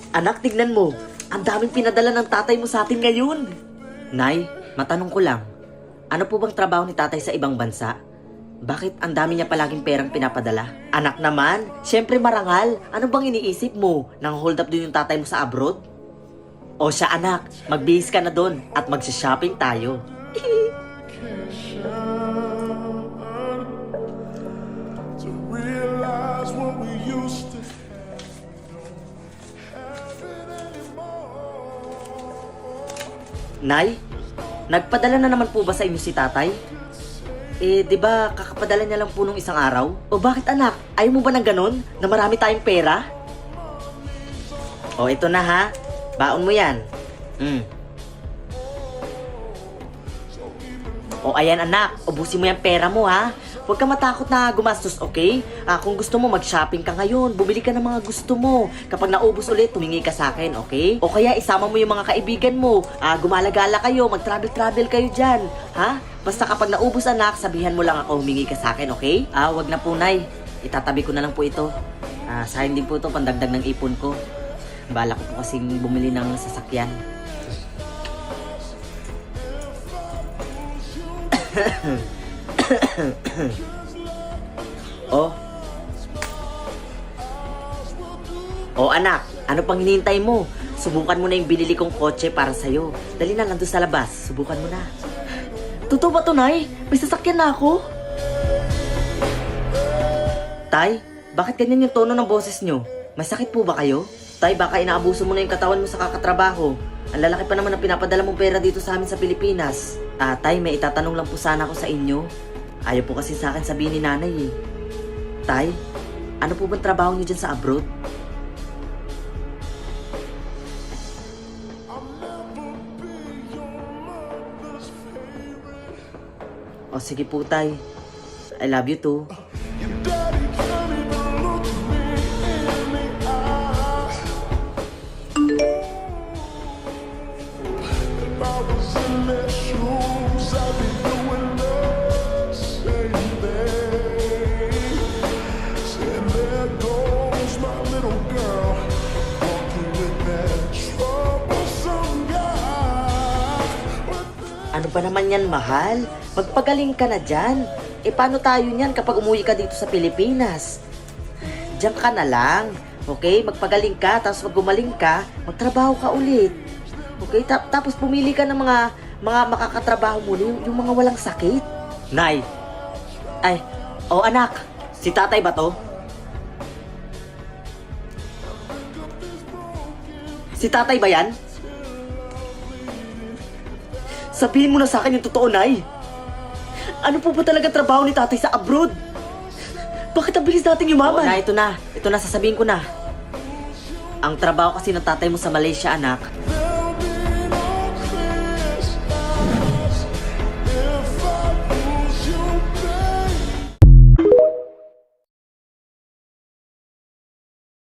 Anak, tignan mo. Ang daming pinadala ng tatay mo sa atin ngayon. Nay, matanong ko lang. Ano po bang trabaho ni tatay sa ibang bansa? Bakit ang dami niya palaging perang pinapadala? Anak naman, syempre marangal. Ano bang iniisip mo? Nang hold up din yung tatay mo sa abroad? O siya anak, magbihis ka na doon at magsha-shopping tayo. To realize what we used to Nay, nagpadala na naman po ba sa inyo si tatay? Di ba kakapadala niya lang po nung isang araw? O bakit anak? Ayaw mo ba ng ganon? Na marami tayong pera? O ito na ha. Baon mo yan. O ayan anak, ubusin mo yung pera mo ha. Huwag ka matakot na gumastos, okay? Kung gusto mo, mag-shopping ka ngayon. Bumili ka ng mga gusto mo. Kapag naubos ulit, tumingi ka sa akin, okay? O kaya isama mo yung mga kaibigan mo. Gumala-gala kayo, mag-travel-travel kayo dyan. Ha? Basta kapag naubos anak, sabihan mo lang ako, humingi ka sa akin, okay? Wag na po, Nay. Itatabi ko na lang po ito. Sayang din po ito, pandagdag ng ipon ko. Bala ko po kasing bumili ng sasakyan. Anak, ano pang hinihintay mo? Subukan mo na yung binili kong kotse para sa'yo. Dali na, nandun sa labas. Subukan mo na. Totoo ba to, Nay? May sasakyan na ako? Tay, bakit ganyan yung tono ng boses nyo? May sakit po ba kayo? Tay, baka inaabuso mo na yung katawan mo sa kakatrabaho. Ang lalaki pa naman ang pinapadala mong pera dito sa amin sa Pilipinas. Tay, may itatanong lang po sana ako sa inyo. Ayaw po kasi sa akin sabihin ni nanay eh. Tay, ano po bang trabaho niyo dyan sa abroad? O sige po, Tay. I love you too. Your daddy can't even look me in the eye. If I was in their shoes, I'd be doing the same thing. Saying there goes my little girl, walking with that troublesome guy. Ano ba naman yan, mahal? Magpagaling ka na dyan. Paano tayo niyan kapag umuwi ka dito sa Pilipinas? Diyan ka na lang. Okay? Magpagaling ka, tapos pag gumaling ka, magtrabaho ka ulit. Okay? Tapos pumili ka ng mga makakatrabaho mo, yung mga walang sakit. Nay! Anak! Si tatay ba to? Si tatay ba yan? Sabihin mo na sa akin yung totoo, Nay. Ano po ba talaga trabaho ni tatay sa abroad? Bakit ang bilis natin yumaman? Ito na, sasabihin ko na. Ang trabaho kasi ng tatay mo sa Malaysia, anak,